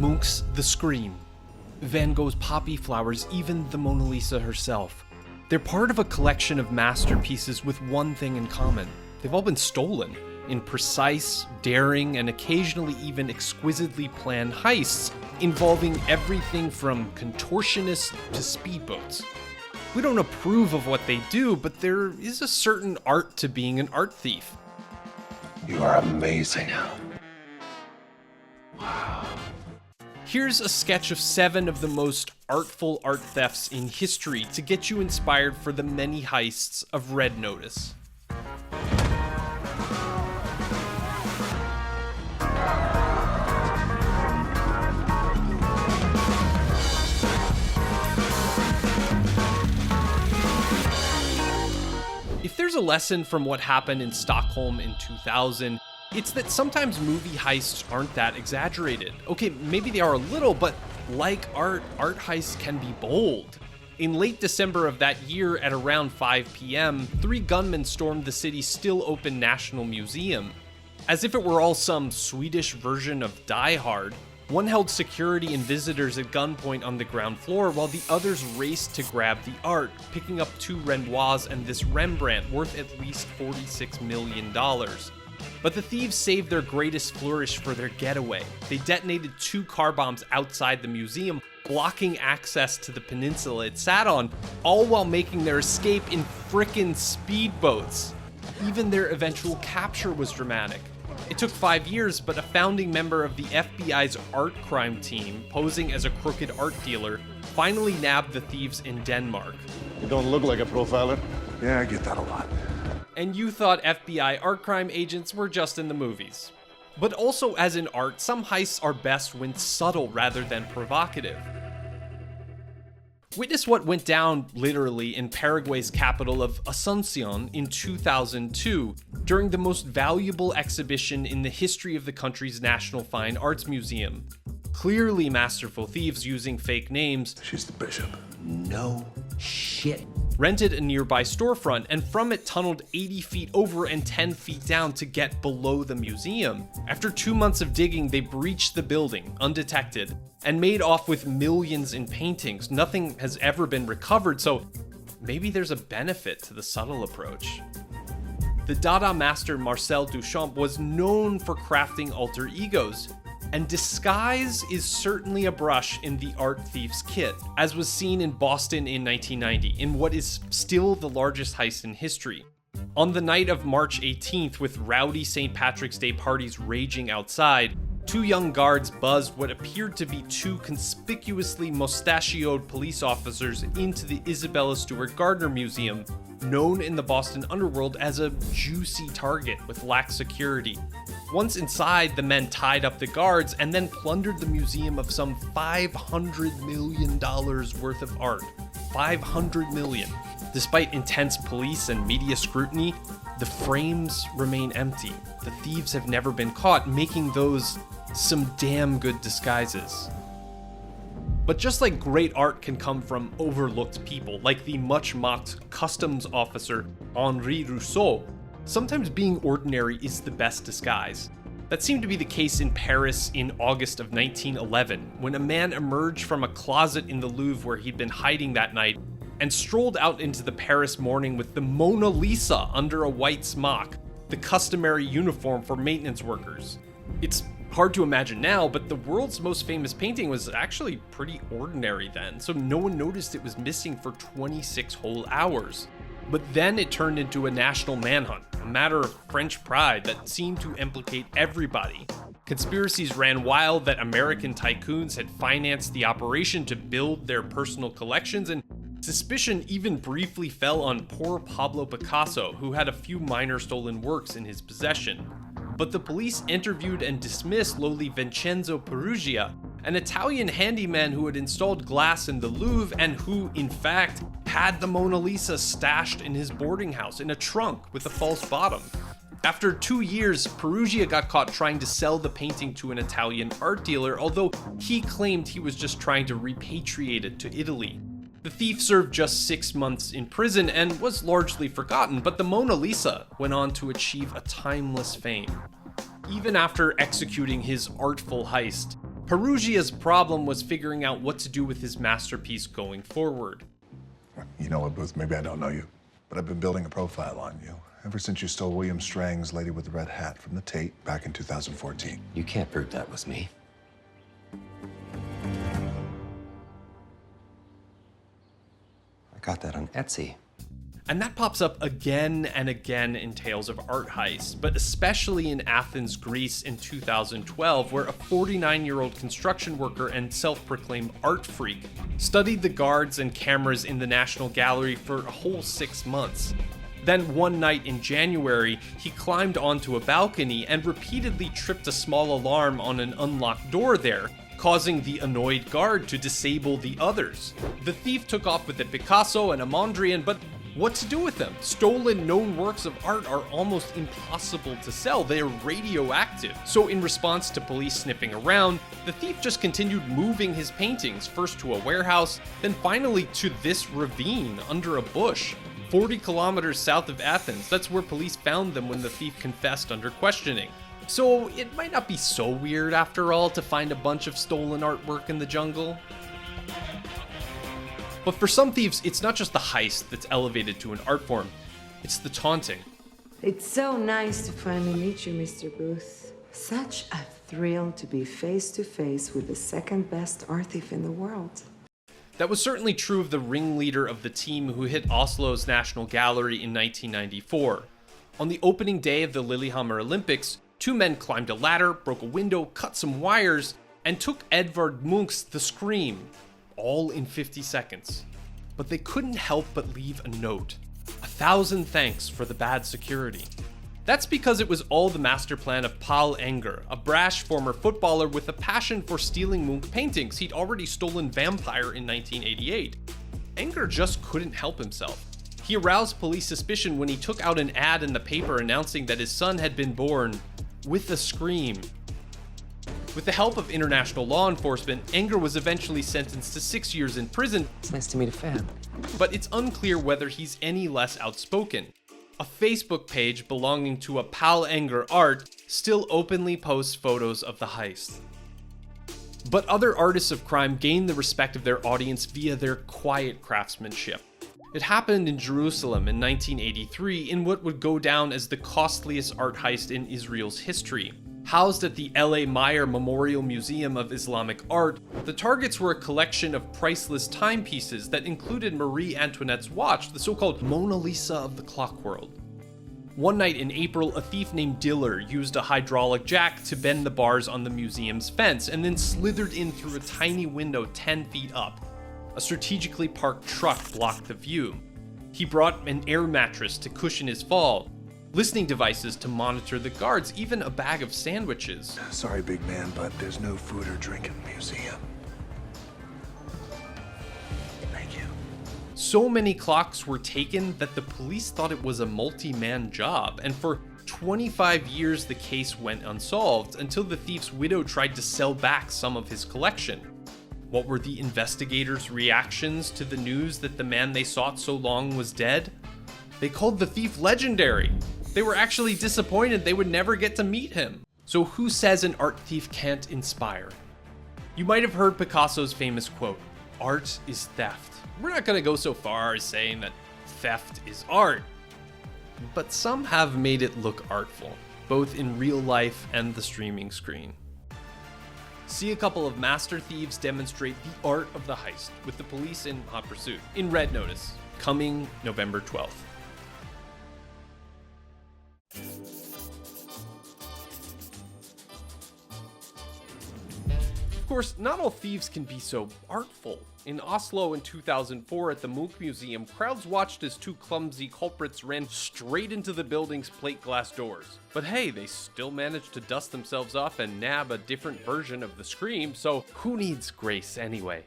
Munch's The Scream, Van Gogh's poppy flowers, even the Mona Lisa herself. They're part of a collection of masterpieces with one thing in common. They've all been stolen in precise, daring, and occasionally even exquisitely planned heists involving everything from contortionists to speedboats. We don't approve of what they do, but there is a certain art to being an art thief. You are amazing. Here's a sketch of 7 of the most artful art thefts in history to get you inspired for the many heists of Red Notice. If there's a lesson from what happened in Stockholm in 2000, it's that sometimes movie heists aren't that exaggerated. Okay, maybe they are a little, but like art heists can be bold. In late December of that year at around 5 p.m., 3 gunmen stormed the city's still open National Museum. As if it were all some Swedish version of Die Hard, one held security and visitors at gunpoint on the ground floor while the others raced to grab the art, picking up 2 Renoirs and this Rembrandt worth at least $46 million. But the thieves saved their greatest flourish for their getaway. They detonated 2 car bombs outside the museum, blocking access to the peninsula it sat on, all while making their escape in frickin' speedboats. Even their eventual capture was dramatic. It took 5 years, but a founding member of the FBI's art crime team, posing as a crooked art dealer, finally nabbed the thieves in Denmark. You don't look like a profiler. Yeah, I get that a lot. And you thought FBI art crime agents were just in the movies. But also, as in art, some heists are best when subtle rather than provocative. Witness what went down, literally, in Paraguay's capital of Asuncion in 2002, during the most valuable exhibition in the history of the country's National Fine Arts Museum. Clearly masterful thieves using fake names. She's the bishop. No shit. Rented a nearby storefront and from it tunneled 80 feet over and 10 feet down to get below the museum. After 2 months of digging, they breached the building, undetected, and made off with millions in paintings. Nothing has ever been recovered, so maybe there's a benefit to the subtle approach. The Dada master Marcel Duchamp was known for crafting alter egos, and disguise is certainly a brush in the art thief's kit, as was seen in Boston in 1990, in what is still the largest heist in history. On the night of March 18th, with rowdy St. Patrick's Day parties raging outside, 2 young guards buzzed what appeared to be 2 conspicuously mustachioed police officers into the Isabella Stewart Gardner Museum, known in the Boston underworld as a juicy target with lax security. Once inside, the men tied up the guards and then plundered the museum of some $500 million worth of art. $500 million. Despite intense police and media scrutiny, the frames remain empty. The thieves have never been caught, making those some damn good disguises. But just like great art can come from overlooked people, like the much-mocked customs officer Henri Rousseau, sometimes being ordinary is the best disguise. That seemed to be the case in Paris in August of 1911, when a man emerged from a closet in the Louvre where he'd been hiding that night and strolled out into the Paris morning with the Mona Lisa under a white smock, the customary uniform for maintenance workers. It's hard to imagine now, but the world's most famous painting was actually pretty ordinary then, so no one noticed it was missing for 26 whole hours. But then it turned into a national manhunt, a matter of French pride that seemed to implicate everybody. Conspiracies ran wild that American tycoons had financed the operation to build their personal collections, and suspicion even briefly fell on poor Pablo Picasso, who had a few minor stolen works in his possession. But the police interviewed and dismissed lowly Vincenzo Peruggia, an Italian handyman who had installed glass in the Louvre and who, in fact, had the Mona Lisa stashed in his boarding house in a trunk with a false bottom. After 2 years, Peruggia got caught trying to sell the painting to an Italian art dealer, although he claimed he was just trying to repatriate it to Italy. The thief served just 6 months in prison and was largely forgotten, but the Mona Lisa went on to achieve a timeless fame. Even after executing his artful heist, Perugia's problem was figuring out what to do with his masterpiece going forward. You know what, Booth? Maybe I don't know you, but I've been building a profile on you ever since you stole William Strang's Lady with the Red Hat from the Tate back in 2014. You can't prove that was me. I got that on Etsy. And that pops up again and again in tales of art heists, but especially in Athens, Greece in 2012, where a 49-year-old construction worker and self-proclaimed art freak studied the guards and cameras in the National Gallery for a whole 6 months. Then one night in January, he climbed onto a balcony and repeatedly tripped a small alarm on an unlocked door there, causing the annoyed guard to disable the others. The thief took off with a Picasso and a Mondrian, but what to do with them? Stolen known works of art are almost impossible to sell. They are radioactive. So in response to police sniffing around, the thief just continued moving his paintings, first to a warehouse, then finally to this ravine under a bush. 40 kilometers south of Athens, that's where police found them when the thief confessed under questioning. So it might not be so weird after all to find a bunch of stolen artwork in the jungle. But for some thieves, it's not just the heist that's elevated to an art form, it's the taunting. It's so nice to finally meet you, Mr. Booth. Such a thrill to be face to face with the second best art thief in the world. That was certainly true of the ringleader of the team who hit Oslo's National Gallery in 1994. On the opening day of the Lillehammer Olympics, 2 men climbed a ladder, broke a window, cut some wires, and took Edvard Munch's The Scream, all in 50 seconds. But they couldn't help but leave a note. 1,000 thanks for the bad security. That's because it was all the master plan of Paul Enger, a brash former footballer with a passion for stealing Munch paintings. He'd already stolen Vampire in 1988. Enger just couldn't help himself. He aroused police suspicion when he took out an ad in the paper announcing that his son had been born with a scream. With the help of international law enforcement, Enger was eventually sentenced to 6 years in prison. It's nice to meet a fan. But it's unclear whether he's any less outspoken. A Facebook page belonging to a Paul Enger art still openly posts photos of the heist. But other artists of crime gained the respect of their audience via their quiet craftsmanship. It happened in Jerusalem in 1983 in what would go down as the costliest art heist in Israel's history. Housed at the L.A. Meyer Memorial Museum of Islamic Art, the targets were a collection of priceless timepieces that included Marie Antoinette's watch, the so-called Mona Lisa of the clock world. One night in April, a thief named Diller used a hydraulic jack to bend the bars on the museum's fence and then slithered in through a tiny window 10 feet up. A strategically parked truck blocked the view. He brought an air mattress to cushion his fall, listening devices to monitor the guards, even a bag of sandwiches. Sorry, big man, but there's no food or drink in the museum. Thank you. So many clocks were taken that the police thought it was a multi-man job, and for 25 years the case went unsolved until the thief's widow tried to sell back some of his collection. What were the investigators' reactions to the news that the man they sought so long was dead? They called the thief legendary. They were actually disappointed they would never get to meet him. So who says an art thief can't inspire? You might have heard Picasso's famous quote, "Art is theft." We're not going to go so far as saying that theft is art, but some have made it look artful, both in real life and the streaming screen. See a couple of master thieves demonstrate the art of the heist with the police in hot pursuit in Red Notice, coming November 12th. Of course, not all thieves can be so artful. In Oslo in 2004 at the Munch Museum, crowds watched as 2 clumsy culprits ran straight into the building's plate glass doors. But hey, they still managed to dust themselves off and nab a different version of the Scream, so who needs grace anyway?